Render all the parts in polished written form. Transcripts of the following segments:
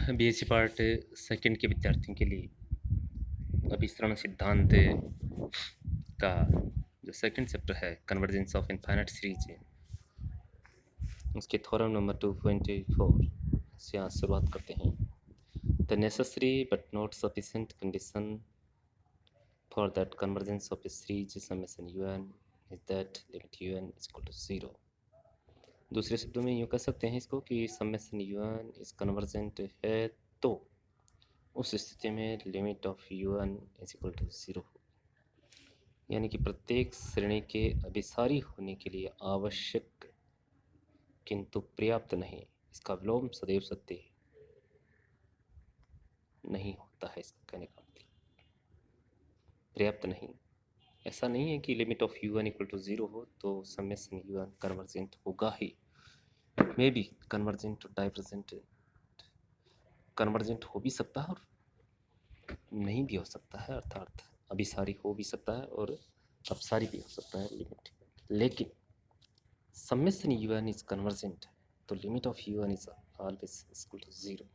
BSc part second के विद्यार्थियों के लिए अभिसरण सिद्धांत का जो सेकंड चैप्टर है कन्वर्जेंस ऑफ इनफाइनाइट सीरीज उसके थ्योरम नंबर 2.4 से आज शुरुआत करते हैं। The necessary but not sufficient condition for that convergence of a series summation un is that limit un is equal to 0। दूसरे शब्दों में यूँ कह सकते हैं इसको कि समेशन un इज कन्वर्जेंट है तो उस स्थिति में limit of un is equal to 0 हो, यानी कि प्रत्येक श्रेणी के अभिसारी होने के लिए आवश्यक किंतु पर्याप्त नहीं, इसका विलोम सदैव सत्य नहीं होता है। इसका कहने का मतलब पर्याप्त नहीं, ऐसा नहीं है कि limit of un equal to 0 हो तो समेशन un कन्वर्जेंट होगा ही। May be convergent to divergent convergent हो भी सकता है और नहीं भी हो सकता है, अर्थात अभिसारी हो भी सकता है और अपसारी भी हो सकता है लिमिट। लेकिन समेशन un इज कन्वर्जेंट तो limit of un is always equal to 0।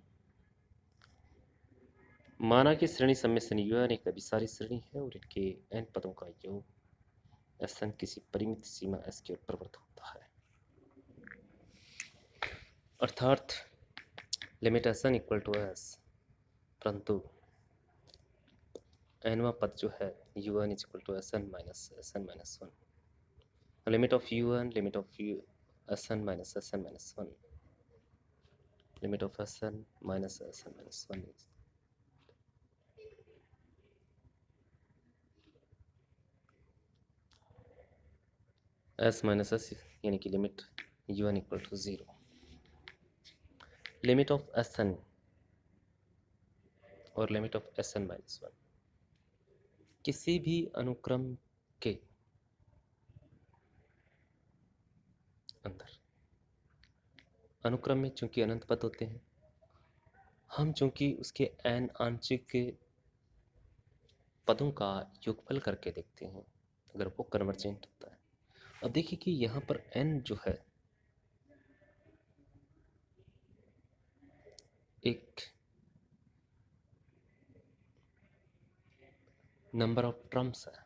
माना कि श्रेणी समेशन un एक अभिसारी श्रेणी है और इनके n पदों का योग Sn किसी परिमित सीमा s के ओर प्रवृत्त होता है, अर्थात limit Sn equal to s, परंतु nवां पद जो है un is equal to Sn minus 1। Limit of un limit of Sn minus Sn minus 1, limit of Sn minus Sn minus 1 is s minus s, यानी कि limit un equal to 0। Limit of Sn और limit of Sn minus 1 किसी भी अनुक्रम के अंदर, अनुक्रम में चूंकि अनंत पद होते हैं, हम चूंकि उसके n आंशिक पदों का योगफल करके देखते हैं अगर वो कन्वर्जेंट होता है। अब देखिए कि यहाँ पर n जो है एक नंबर ऑफ टर्म्स है।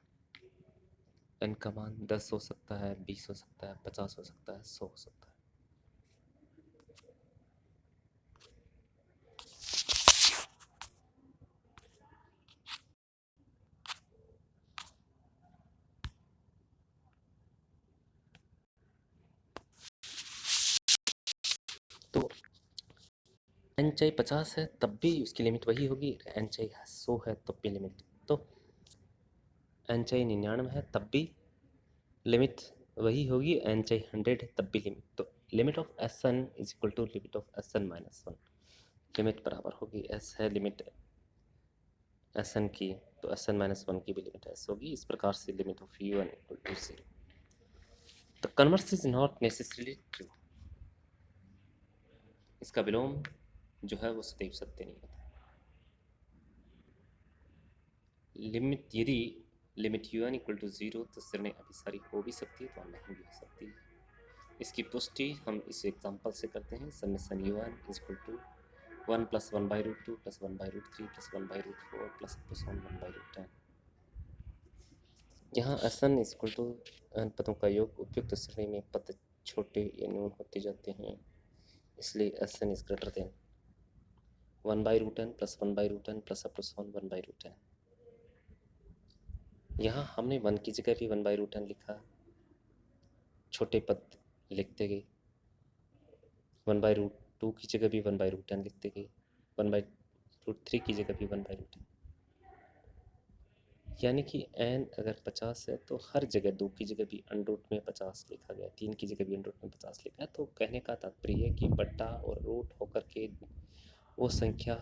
n का मान 10 हो सकता है, 20 हो सकता है, 50 हो सकता है, 100 हो सकता है। तो n चाहे 50 है तब भी उसकी लिमिट वही होगी, n चाहे 100 है तब भी लिमिट, तो n चाहे 99 है तब भी लिमिट वही होगी, n चाहे 100 है तब भी लिमिट। तो limit of Sn is equal to limit of Sn minus 1, limit बराबर होगी s है लिमिट Sn की, तो Sn माइनस 1 की भी लिमिट s होगी। इस प्रकार से limit of un equal to 0। The converse is not necessarily true, इसका विलोम जो है वो सदैव सत्य नहीं होता। लिमिट यदि लिमिट un इक्वल टू 0 तो श्रेणी अभिसारी हो भी सकती है तो नहीं भी हो सकती है। इसकी पुष्टि हम इस एग्जांपल से करते हैं। Summation un is equal to 1 plus 1 by root 2 plus 1 by root 3 plus 1 by root 4 plus 1 by root 10। यहाँ Sn is equal to n पदों का योग उपयुक्त श्रेणी में पद छोटे या न्यून होते जाते हैं, इसलिए Sn is greater than 1 by root n plus 1 by root n plus 1 by root n। यहाँ हमने 1 की जगह भी 1 बाई रूट n लिखा, छोटे पद लिखते गए। 1 बाई रूट 2 की जगह भी 1 बाई रूट n लिखते गए, 1 बाई रूट 3 की जगह भी 1 बाई रूट n, यानी कि n अगर 50 है तो हर जगह 2 की जगह भी अंडरूट में 50 लिखा गया, 3 की जगह भी अंडरूट में 50 लिखा है। तो कहने का तात्पर्य है कि बट्टा और रूट होकर के वो संख्या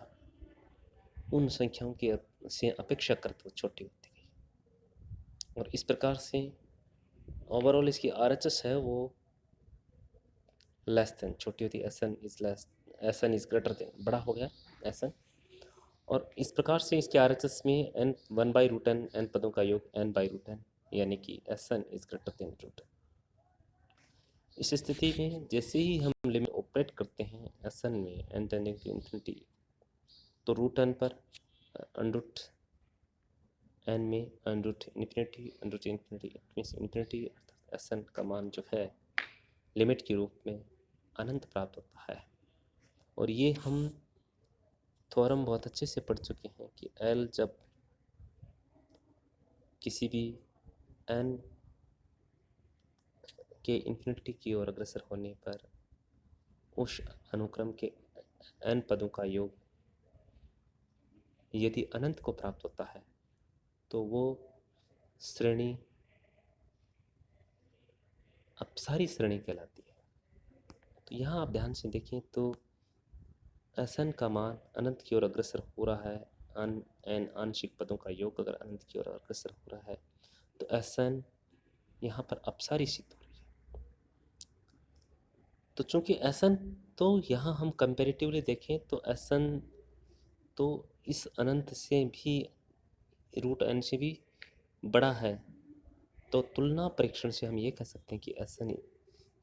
उन संख्याओं की से अपेक्षाकृत वो छोटी होती गई, और इस प्रकार से ओवरऑल इसकी RHS है वो लेस देन छोटी होती है। Sn इज ग्रेटर देन, बड़ा हो गया Sn, और इस प्रकार से इसके RHS में n 1 by root n n पदों का योग n बाई रूट n, यानी कि Sn is greater than root n। इस स्थिति में जैसे ही हम लिमिट ऑपरेट करते हैं Sn में n टेंडिंग टू इंफिनिटी तो रूट एन पर अंडरूट एन में अंडरूट इन्फिनिटी इन्फिनिटी अर्थात एस एन का मान जो है लिमिट के रूप में अनंत प्राप्त होता है। और ये हम थ्योरम बहुत अच्छे से पढ़ चुके हैं कि एल जब किसी भी एन के इन्फिनिटी की ओर अग्रसर होने पर उस अनुक्रम के एन पदों का योग यदि अनंत को प्राप्त होता है तो वो श्रेणी अपसारी श्रेणी कहलाती है। तो यहाँ आप ध्यान से देखें तो एस एन का मान अनंत की ओर अग्रसर हो रहा है, एन आंशिक पदों का योग अगर अनंत की ओर अग्रसर हो रहा है तो एस एन यहाँ पर अपसारी सिद्ध हो रही है। तो चूंकि एस एन, तो यहाँ हम कंपेरेटिवली देखें तो एस एन तो इस अनंत से भी रूट एन से भी बड़ा है। तो तुलना परीक्षण से हम ये कह सकते हैं कि S N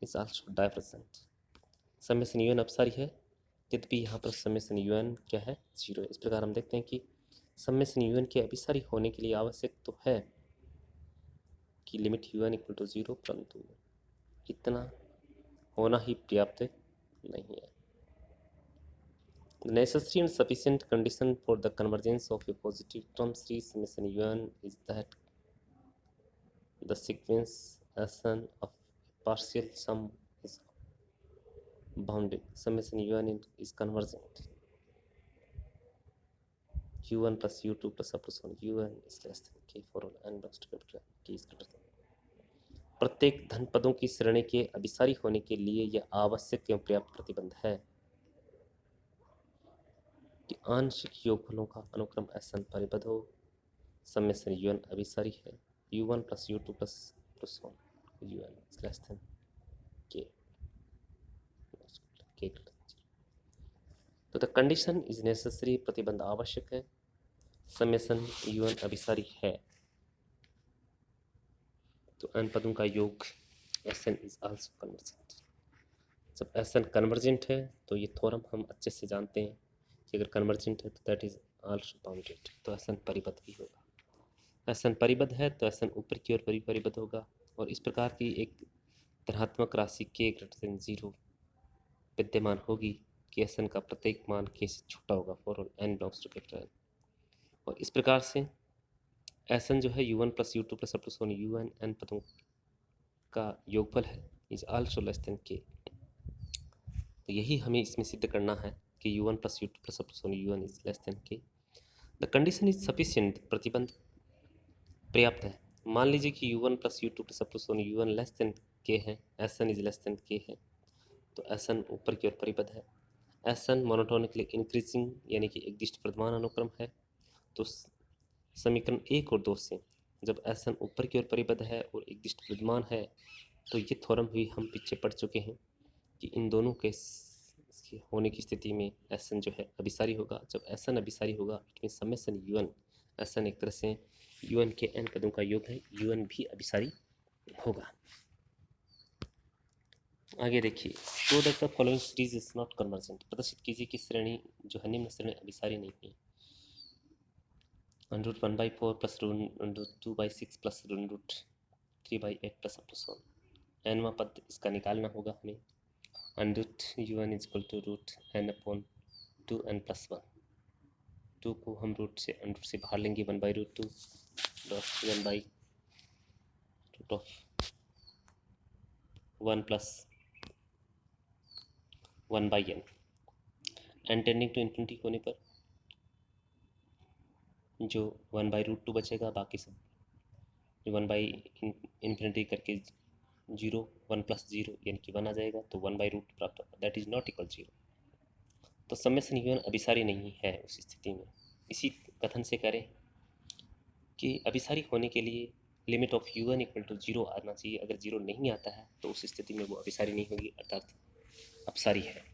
is also divergent. Summation U N अपसारी है, यद्यपि यहाँ पर समेशन यू एन क्या है, 0 है। इस प्रकार हम देखते हैं कि समेशन यू एन के अभिसारी होने के लिए आवश्यक तो है कि limit U N equal to 0, परंतु इतना होना ही पर्याप्त नहीं है। The necessary and sufficient condition for the convergence of a positive term series summation un is that the sequence Sn of partial sum is bounded. Summation un is convergent. u1 plus u2 plus up to so un is less than k for all n belongs to capital k is greater than। प्रत्येक धन पदों की श्रेणी के अभिसारी होने के लिए यह आवश्यक एवं पर्याप्त प्रतिबंध है कि आंशिक योगफलों का अनुक्रम Sn परिबद्ध हो। समेशन un अभिसारी है, u1 plus u2 plus un is less than k। तो द कंडीशन इज नेसेसरी, प्रतिबंध आवश्यक है। समेशन un अभिसारी है तो n पदों का योग Sn इज आल्सो कन्वर्जेंट। जब Sn कन्वर्जेंट है तो ये थ्योरम हम अच्छे से जानते हैं कि अगर कन्वर्जेंट है तो दैट इज आल्सो बाउंडेड, तो Sn परिबद्ध भी होगा। Sn परिबद्ध है तो Sn ऊपर की ओर परिबद्ध होगा। और इस प्रकार की एक धनात्मक राशि k ग्रेटर देन 0 विद्यमान होगी कि Sn का प्रत्येक मान k से छोटा होगा for all n belongs to capital N। और इस प्रकार से Sn जो है u1 plus u2 plus up to so un n पदों का योगफल है is also less than k। तो यही हमें इसमें सिद्ध करना है कि u1 plus u2 plus up to so un is less than k। The condition is sufficient, प्रतिबंध पर्याप्त है। मान लीजिए कि u1 plus u2 plus up to so un less than k है, Sn is less than k है, तो Sn ऊपर की ओर परिबद्ध है। Sn मोनोटोनिकली इंक्रीजिंग यानी कि एक दिष्ट वर्धमान अनुक्रम है। तो समीकरण 1 और 2 से जब Sn ऊपर की ओर परिबद्ध है और एक दिष्ट विद्यमान है तो ये थ्योरम भी हम पीछे पढ़ चुके हैं कि इन दोनों के होने की स्थिति में Sn जो है अभिसारी होगा। जब Sn अभिसारी होगा it mean summation un, Sn एक तरह से un के n पदों का योग है, un भी अभिसारी होगा। आगे देखिए, show that the following series is not convergent. प्रदर्शित कीजिए कि श्रेणी जो है निम्न श्रेणी अभिसारी नहीं है। √ 1/4 plus √ 2/6 plus √ 3/8 plus up to so on। nवां पद इसका निकालना होगा हमें। √un is equal to √n/2n plus 1। 2 को हम रूट से बाहर लेंगे, 1/√2 1/√1 plus 1/n। n tending to infinity होने पर जो 1/√2 बचेगा, बाकी सब जो 1/∞ करके 0 1 plus 0 यानी कि 1 आ जाएगा, तो 1/√ प्राप्त होगा, दैट इज नॉट इक्वल 0। तो समेशन un अभिसारी नहीं है उस स्थिति में। इसी कथन से करें कि अभिसारी होने के लिए limit of un equal to 0 आना चाहिए। अगर 0 नहीं आता है तो उस स्थिति में वो अभिसारी नहीं होगी, अर्थात अपसारी है।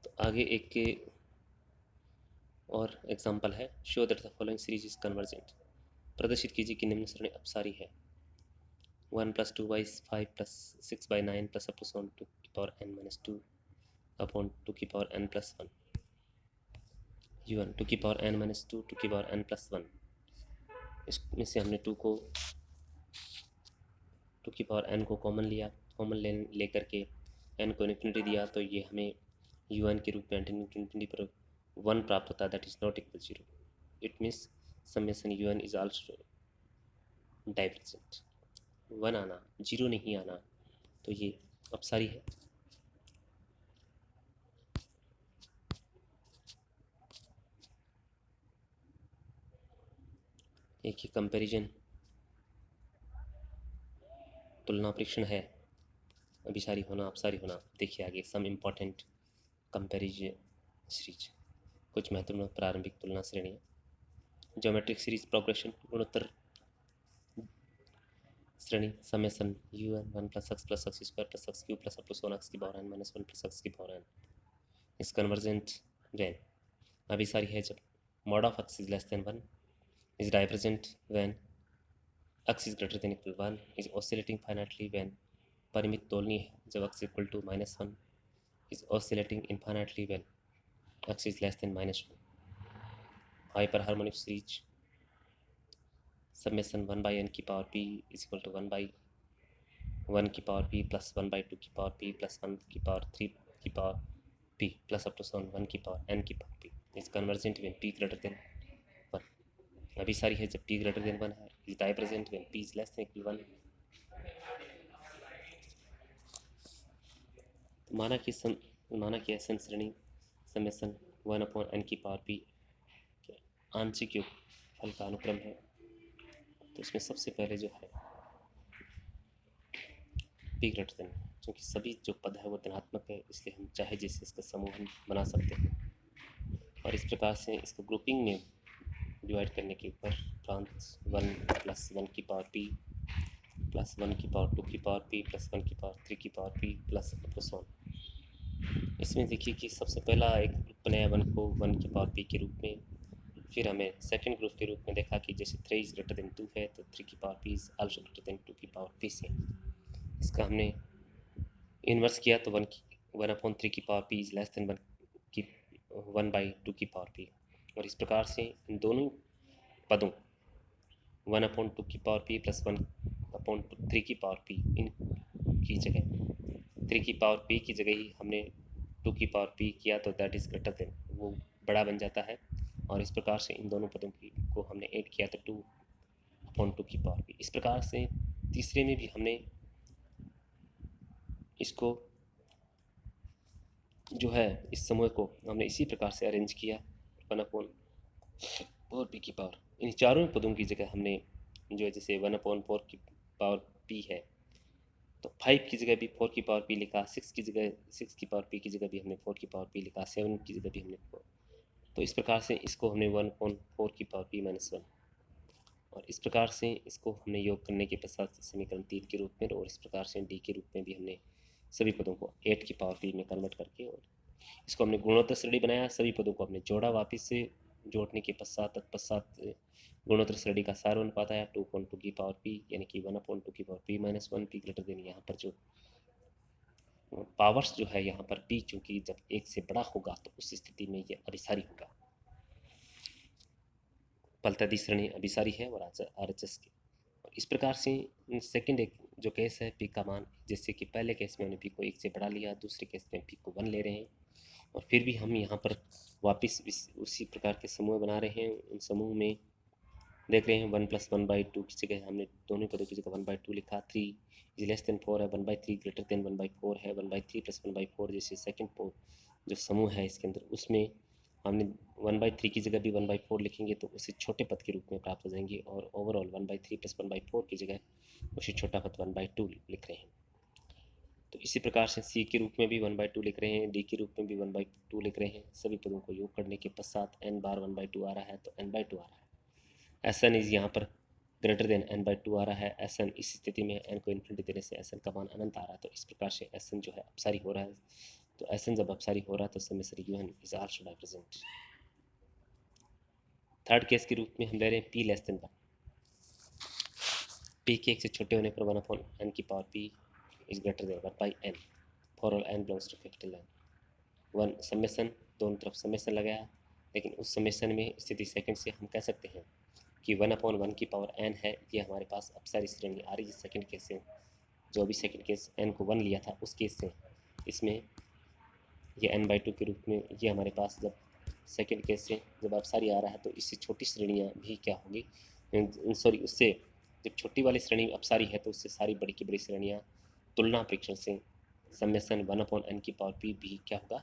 तो आगे एक और एग्जांपल है, show that the following series is convergent. प्रदर्शित कीजिए कि निम्न श्रेणी अपसारी है। 1 + 2 / 5 + 6 / 9 + up to so on 2 की पावर n - 2 upon 2 की पावर n + 1 u1 2 की पावर n - 2 2 की पावर n + 1। इसमें से हमने 2 की पावर n को कॉमन लिया, कॉमन लेकर के n को इन्फिनिटी दिया, तो ये हमें un के रूप में इन्फिनिटी पर 1 प्राप्त होता है, that is not equal 0। It means summation un is also divergent. 1 आना, 0 नहीं आना, तो ये अपसारी है। एक ही कंपैरिजन तुलना परीक्षण है, अभिसारी होना अपसारी होना। देखिए आगे सम इम्पॉर्टेंट कंपैरिजन सीरीज, कुछ महत्वपूर्ण प्रारंभिक तुलना श्रेणियाँ। ज्योमेट्रिक सीरीज प्रोग्रेशन गुणोत्तर श्रेणी summation un 1 + x + x² + x³ + up to so on x की पावर n - 1 + x की power n is convergent when. अभिसारी है जब mod of x is less than 1, is divergent when x is greater than equal 1, is oscillating finitely when परिमित तोलनीय है जब x equal to -1, is oscillating infinitely when x is less than -1। Hyperharmonic series summation 1/n की power p is equal to 1/1 की power p plus 1/2 की power p plus 1 की power 3 की power p plus up to so on 1 की power n की power p is convergent when p greater than 1। अभिसारी है जब p greater than 1 है, is divergent when p is less than equal 1। माना कि एसन श्रेणी समेशन 1/n की पावर p के आंशिक योगफल का अनुक्रम है, तो इसमें सबसे पहले जो है p ग्रेटर देन, क्योंकि सभी जो पद है वो धनात्मक है, इसलिए हम चाहे जैसे इसका समूह बना सकते हैं। और इस प्रकार से इसको ग्रुपिंग में डिवाइड करने के ऊपर ब्रांच 1 + 1 की पावर p + 1 की पावर 2 की पावर p + 1 की पावर 3 की power p plus so on। इसमें देखिए कि सबसे पहला एक ग्रुप बनाया 1 को 1 की पावर p के रूप में, फिर हमें सेकंड ग्रुप के रूप में देखा कि जैसे 3 इज ग्रेटर देन 2 है तो 3 की power p is also greater than 2 की पावर p से इसका हमने इन्वर्स किया तो 1/3 की power p is less than 1/2 की पावर p। और इस प्रकार से इन दोनों पदों 1/2 की पावर p प्लस 1/3 की पावर p इन की जगह 3 की पावर p की जगह ही हमने 2 की पावर p किया तो दैट इज ग्रेटर देन, वो बड़ा बन जाता है। और इस प्रकार से इन दोनों पदों को हमने ऐड किया तो 2/2 की पावर p। इस प्रकार से तीसरे में भी हमने इसको जो है इस समूह को हमने इसी प्रकार से अरेंज किया 1/4 p की पावर। इन चारों पदों की जगह हमने जो है जैसे 1/4 की पावर p है तो 5 की जगह भी 4 की पावर p लिखा, 6 की पावर p की जगह भी हमने 4 की पावर p लिखा, 7 की जगह भी हमने 4। तो इस प्रकार से इसको हमने 1/4 की पावर p - 1 और इस प्रकार से इसको हमने योग करने के पश्चात समीकरण 3 के रूप में, और इस प्रकार से डी के रूप में भी हमने सभी पदों को 8 की पावर p में कन्वर्ट करके और इसको हमने गुणोत्तर श्रेणी बनाया। सभी पदों को हमने जोड़ा, वापिस से जोड़ने के तत्पश्चात गुणोत्तर श्रेणी का सार अनुपात आया 2/2 की पावर p, यानी कि 1/2 की power p - 1 p greater than, यहाँ पर जो पावर्स जो है यहाँ पर p चूंकि जब 1 से बड़ा होगा तो उस स्थिति में ये अभिसारी होगा। फलतः श्रेणी अभिसारी है और RHS की। इस प्रकार से सेकंड एक जो केस है p का मान, जैसे कि पहले केस में हमने p को 1 से बड़ा लिया, दूसरे केस में p को 1 ले रहे हैं, और फिर भी हम यहाँ पर वापस उसी प्रकार के समूह बना रहे हैं। उन समूह में देख रहे हैं 1 + 1/2 की जगह हमने दोनों पदों की जगह 1/2 लिखा, 3 इज लेस देन 4 है, 1/3 ग्रेटर देन 1/4 है, 1/3 + 1/4 जैसे सेकंड जो समूह है इसके अंदर, उसमें हमने 1/3 की जगह भी 1/4 लिखेंगे तो उसे छोटे पद के रूप में प्राप्त हो जाएंगे, और ओवरऑल 1/3 + 1/4 की जगह उसे छोटा पद 1/2 लिख रहे हैं। तो इसी प्रकार से सी के रूप में भी 1/2 लिख रहे हैं, डी के रूप में भी 1/2 लिख रहे हैं। सभी पदों को योग करने के पश्चात n बार 1/2 आ रहा है तो n/2 आ रहा है। एस एन इज यहाँ पर ग्रेटर देन n/2 आ रहा है। एस एन इस स्थिति में n को इन्फिनिटी देने से एस एन का मान अनंत आ रहा है, तो इस प्रकार से एस एन जो है अपसारी हो रहा है। तो एस एन जब अपसारी हो रहा है तो summation un is also divergent. Third case के रूप में हम ले रहे हैं p <1। पी के 1 से छोटे होने पर 1/n की power p is greater than 1/n for all n belongs to capital N। 1 summation, दोनों तरफ समेसन लगाया, लेकिन उस समेसन में स्थिति सेकंड से हम कह सकते हैं कि 1/1 की पावर n है। ये हमारे पास अपसारी श्रेणी आ रही है सेकंड केस से। जो भी सेकंड केस n को 1 लिया था उस केस से इसमें ये n/2 के रूप में ये हमारे पास जब सेकंड केस से जब अपसारी आ रहा है तो इससे छोटी श्रेणियाँ भी क्या होगी, सॉरी उससे जब छोटी वाली श्रेणी अपसारी है तो उससे सारी बड़ी की बड़ी श्रेणियाँ तुलना परीक्षण से समेसन 1/n की पावर p भी क्या होगा,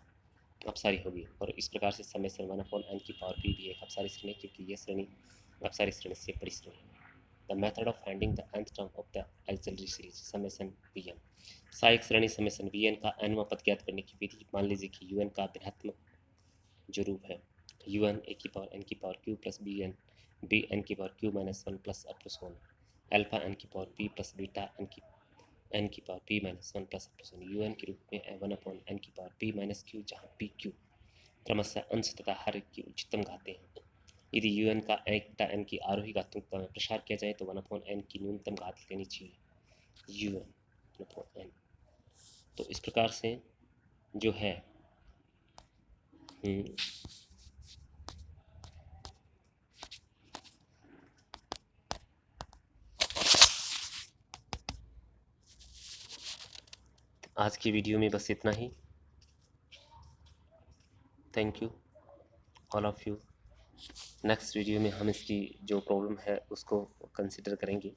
अपसारी होगी। और इस प्रकार से समेसन 1/n की पावर p भी एक अपसारी श्रेणी, क्योंकि ये श्रेणी अपसारी श्रेणी से बड़ी श्रेणी है। The method of finding the nth term of the auxiliary series summation bn। सहायक श्रेणी समेसन bn का nवां पद ज्ञात करने की विधि। मान लीजिए कि un का भ्रात्मक जो रूप है un a की पावर n की power q plus bn bn की power q minus 1 plus up to so on alpha n की power p plus beta n की power p minus 1 plus up to so on un के रूप में 1/n की power p minus q, जहाँ p q क्रमशः अंश तथा हर की उच्चतम घातें हैं। यदि un का एकता n की आरोही घातांकता में प्रसार किया जाए तो 1/n की न्यूनतम घात लेनी चाहिए un/n। तो इस प्रकार से जो है आज की वीडियो में बस इतना ही। Thank you all of you. Next video में हम इसकी जो प्रॉब्लम है उसको कंसिडर करेंगे।